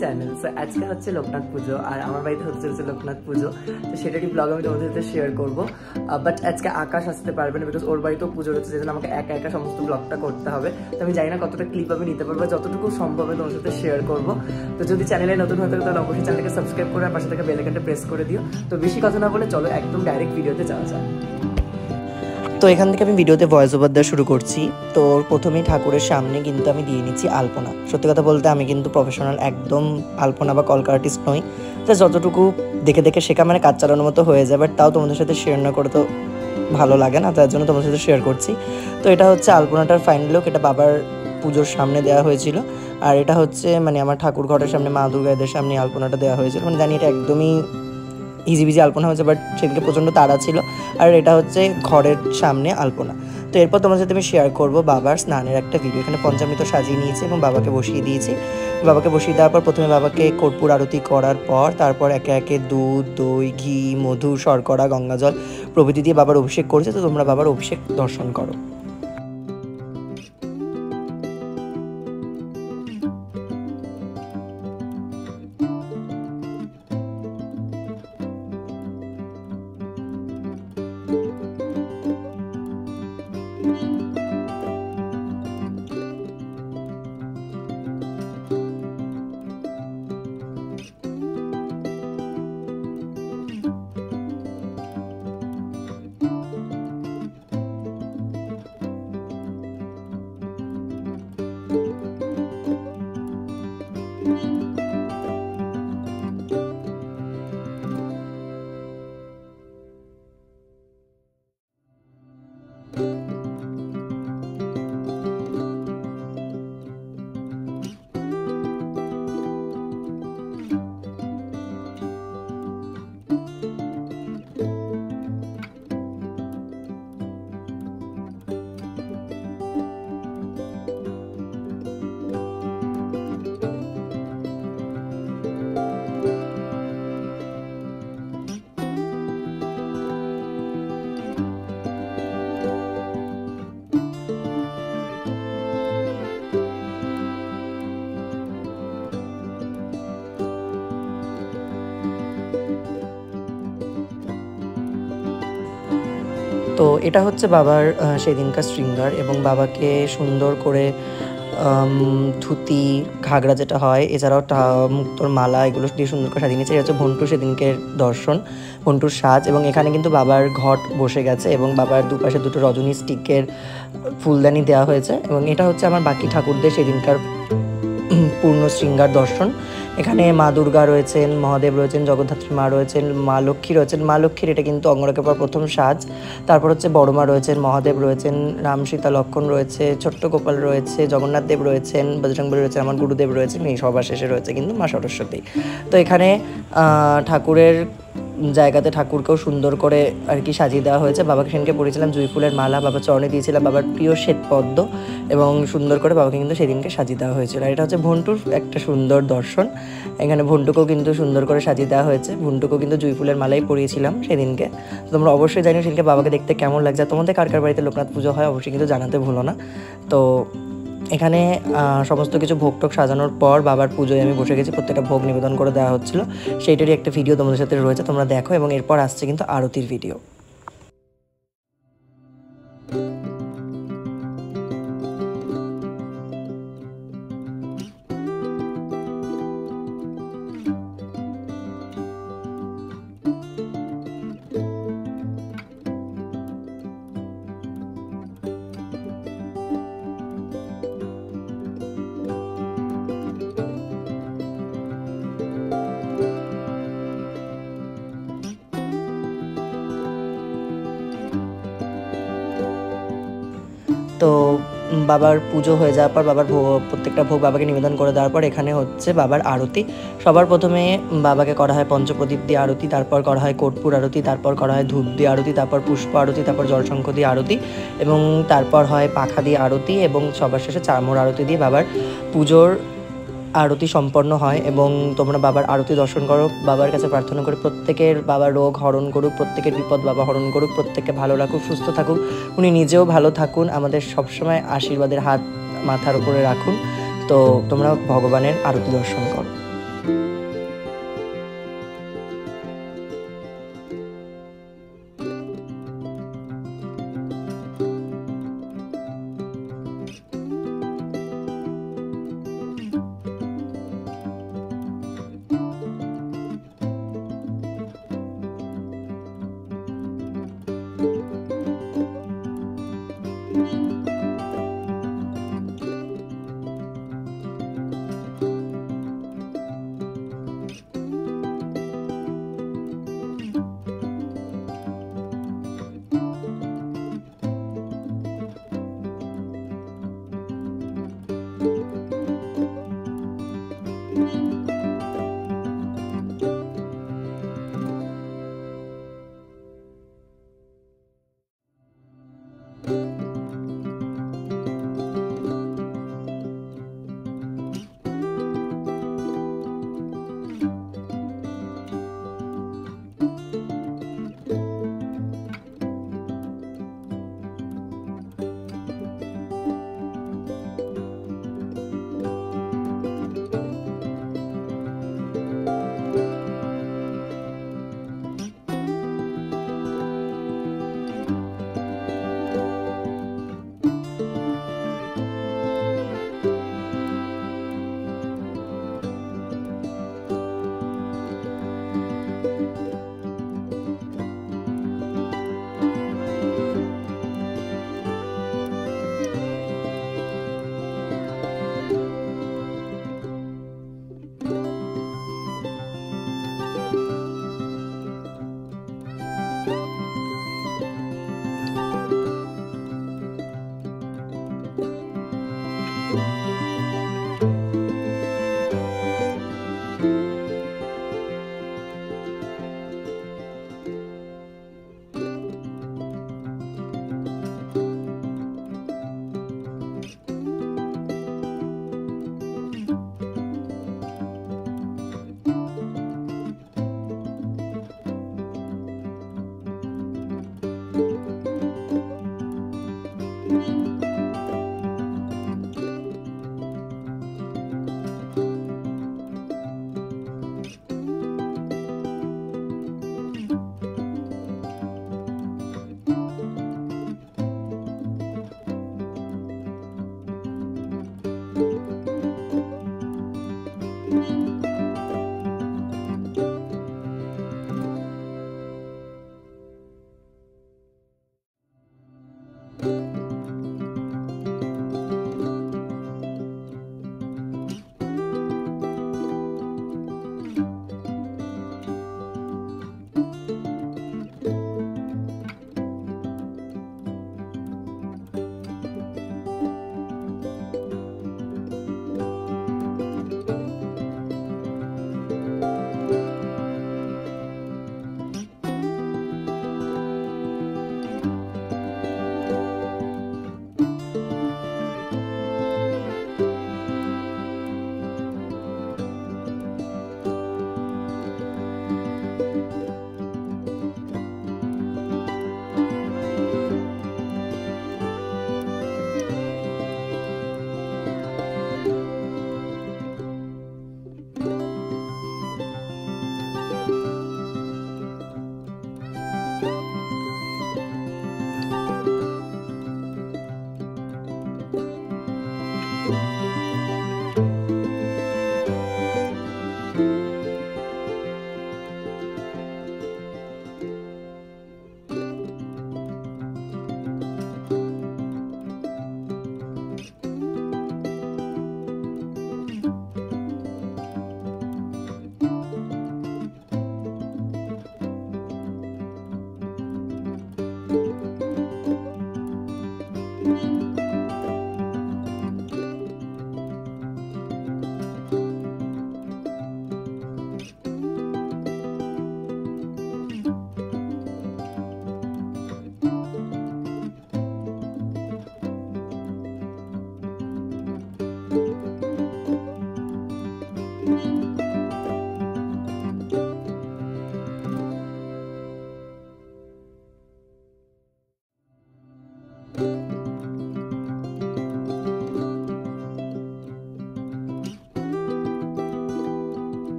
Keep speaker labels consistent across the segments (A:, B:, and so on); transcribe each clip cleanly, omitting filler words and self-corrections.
A: Channel. So আজকে হচ্ছে লোকনাথ পুজো আর আমার বাড়িতে হচ্ছে লোকনাথ পুজো, তো সেটারই ব্লগ আমি তোমাদের সাথে শেয়ার করবো। বাট আজকে আকাশ আসতে পারবে না, বিকজ ওর বাড়িতেও পুজো হচ্ছে, যেজন্য আমাকে একা একা সমস্ত ব্লগটা করতে হবে। তো আমি জানি না কতটা ক্লিপ আমি নিতে পারবো, যতটুকু সম্ভব আমি তোমার সাথে শেয়ার করবো। তো যদি চ্যানেলে নতুন হয়ে থাকে তাহলে অবশ্যই চ্যানেলকে সাবস্ক্রাইব করে পাশে থেকে বেল আইকনটা প্রেস করে দিও। তো বেশি কথা না বলে চলো একদম ডাইরেক্ট ভিডিওতে যাওয়া যায়। তো এখান থেকে আমি ভিডিওতে ভয়েস ওভার দেওয়া শুরু করছি। তো প্রথমেই ঠাকুরের সামনে কিন্তু আমি দিয়ে নিচ্ছি আলপনা। সত্যি কথা বলতে আমি কিন্তু প্রফেশনাল একদম আলপনা বা কলকা আর্টিস্ট নই, তো যতটুকু দেখে দেখে শেখা মানে কাজ চালানোর মতো হয়ে যায়, বাট তাও তোমাদের সাথে শেয়ার না করে তো ভালো লাগে না, তার জন্য তোমাদের সাথে শেয়ার করছি। তো এটা হচ্ছে আলপনাটার ফাইনাল লুক, এটা বাবার পুজোর সামনে দেওয়া হয়েছিল। আর এটা হচ্ছে মানে আমার ঠাকুর ঘরের সামনে মা দুর্গাদের সামনে আলপনাটা দেওয়া হয়েছিল। মানে জানি এটা একদমই ইজি বিজি আলপনা হয়েছে, বাট সেদিকে প্রচণ্ড তাড়া ছিল। আর এটা হচ্ছে ঘরের সামনে আলপনা। তো এরপর তোমার সাথে আমি শেয়ার করবো বাবার স্নানের একটা ভিডিও। এখানে পঞ্চামৃত সাজিয়ে নিয়েছি এবং বাবাকে বসিয়ে দিয়েছি। বাবাকে বসিয়ে দেওয়ার পর প্রথমে বাবাকে কর্পূর আরতি করার পর তারপর একে একে দুধ, দই, ঘি, মধু, শর্করা, গঙ্গাজল প্রভৃতি দিয়ে বাবার অভিষেক করেছে। তো তোমরা বাবার অভিষেক দর্শন করো। তো এটা হচ্ছে বাবার সেদিনকার শৃঙ্গার, এবং বাবাকে সুন্দর করে ধুতি, ঘাগরা যেটা হয়, এছাড়াও মুক্তোর মালা, এগুলো দিয়ে সুন্দর করে সাজিয়ে নিয়েছে। এটা হচ্ছে ভন্টু সেদিনকের দর্শন, ভন্টুর সাজ। এবং এখানে কিন্তু বাবার ঘট বসে গেছে এবং বাবার দুপাশে দুটো রজনী স্টিকের ফুলদানি দেওয়া হয়েছে। এবং এটা হচ্ছে আমার বাকি ঠাকুরদের সেদিনকার পূর্ণ শৃঙ্গার দর্শন। এখানে মা দুর্গা রয়েছেন, মহাদেব রয়েছেন, জগদ্ধাত্রী মা রয়েছেন, মা লক্ষ্মী রয়েছেন। মা লক্ষ্মীর এটা কিন্তু অঙ্গরাগের প্রথম সাজ। তারপর হচ্ছে বড় মা রয়েছেন, মহাদেব রয়েছেন, রাম সীতা লক্ষ্মণ রয়েছে, ছোট্ট গোপাল রয়েছে, জগন্নাথ দেব রয়েছেন, বজরংবলী রয়েছে, আমার গুরুদেব রয়েছেন, এই সবার শেষে রয়েছে কিন্তু মা সরস্বতী। তো এখানে ঠাকুরের জায়গাতে ঠাকুরকেও সুন্দর করে আর কি সাজিয়ে দেওয়া হয়েছে। বাবাকে সেদিনকে পরেছিলাম জুঁই ফুলের মালা, বাবার চরণে দিয়েছিলাম বাবার প্রিয় শ্বেতপদ্ম, এবং সুন্দর করে বাবাকে কিন্তু সেদিনকে সাজিয়ে দেওয়া হয়েছিল। আর এটা হচ্ছে ভন্টুর একটা সুন্দর দর্শন। এখানে ভন্টুকেও কিন্তু সুন্দর করে সাজিয়ে দেওয়া হয়েছে। ভন্টুকেও কিন্তু জুঁই ফুলের মালাই পরিয়েছিলাম সেদিনকে। তোমরা অবশ্যই জানিও সেদিনকে বাবাকে দেখতে কেমন লাগছে। তোমাদের কার কার বাড়িতে লোকনাথ পুজো হয় অবশ্যই কিন্তু জানাতে ভুলো না। তো এখানে সমস্ত কিছু ভোগ টোগ সাজানোর পর বাবার পুজোয় আমি বসে গেছি, প্রত্যেকটা ভোগ নিবেদন করে দেওয়া হচ্ছিল। সেইটারই একটা ভিডিও তোমাদের সাথে রয়েছে, তোমরা দেখো। এবং এরপর আসছে কিন্তু আরতির ভিডিও। তো বাবার পুজো হয়ে যাওয়ার পর বাবার প্রত্যেকটা ভোগ বাবাকে নিবেদন করে দেওয়ার পর এখানে হচ্ছে বাবার আরতি। সবার প্রথমে বাবাকে করা হয় পঞ্চপ্রদীপ দিয়ে আরতি, তারপর করা হয় কর্পূর আরতি, তারপর করা হয় ধূপ দিয়ে আরতি, তারপর পুষ্প আরতি, তারপর জলশঙ্খ দিয়ে আরতি, এবং তারপর হয় পাখা দিয়ে আরতি, এবং সবার শেষে চামর আরতি দিয়ে বাবার পুজোর আরতি সম্পন্ন হয়। এবং তোমরা বাবার আরতি দর্শন করো, বাবার কাছে প্রার্থনা করে প্রত্যেকের বাবার রোগ হরণ করুক, প্রত্যেকের বিপদ বাবা হরণ করুক, প্রত্যেককে ভালো রাখুক, সুস্থ থাকুক, উনি নিজেও ভালো থাকুন, আমাদের সবসময় আশীর্বাদের হাত মাথার উপরে রাখুন। তো তোমরা ভগবানের আরতি দর্শন করো।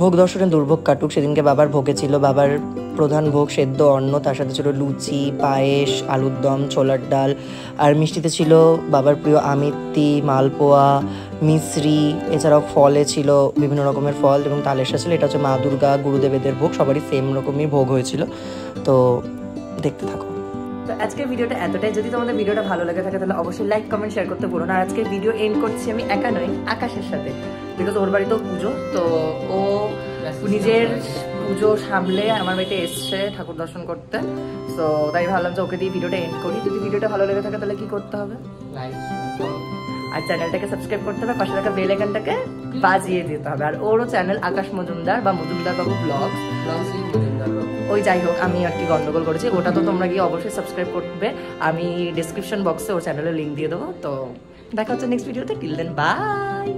A: ভোগ দর্শনে দুর্ভোগ কাটুক। সেদিনকে বাবার ভোগে ছিল বাবার প্রধান ভোগ সেদ্ধ অন্ন, তার সাথে ছিল লুচি, পায়েস, আলুর দম, ছোলার ডাল, আর মিষ্টিতে ছিল বাবার প্রিয় আমিত্তি, মালপোয়া, মিশ্রি, এছাড়াও ফলে ছিল বিভিন্ন রকমের ফল এবং তালেসা ছিল। এটা হচ্ছে মা দুর্গা গুরুদেবেদের ভোগ, সবারই সেম রকমই ভোগ হয়েছিল। তো দেখতে থাকো।
B: তো আজকের ভিডিওটা এতটাই। যদি তোমাদের ভিডিওটা ভালো লাগে থাকে তাহলে অবশ্যই লাইক কমেন্ট শেয়ার করতে ভুলো না। আর আজকের ভিডিও এন্ড করছি আমি একা নই, আকাশের সাথে, বিকজ ওর বাড়িতেও পুজো, তো ও নিজের পুজো সামলে আমার বাড়িতে এসছে ঠাকুর দর্শন করতে। তো তাই ভাবলাম যে ওকে দিয়ে ভিডিওটা এন্ড করি। যদি ভিডিওটা ভালো লেগে থাকে তাহলে কি করতে হবে? আর চ্যানেলটাকে সাবস্ক্রাইব করতে হবে, পাশে থাকা বেল আইকনটাকে বাজিয়ে দিতে হবে। আর ওরও চ্যানেল আকাশ মজুমদার বা মজুমদার বাবু ব্লগস, ওই যাই হোক আমি আর কি গন্ডগোল করেছি, ওটা তো তোমরা গিয়ে অবশ্যই সাবস্ক্রাইব করবে। আমি ডিসক্রিপশন বক্সে ওর চ্যানেলের লিঙ্ক দিয়ে দেবো। তো দেখা হচ্ছে নেক্সট ভিডিওতে, টিল দেন বাই।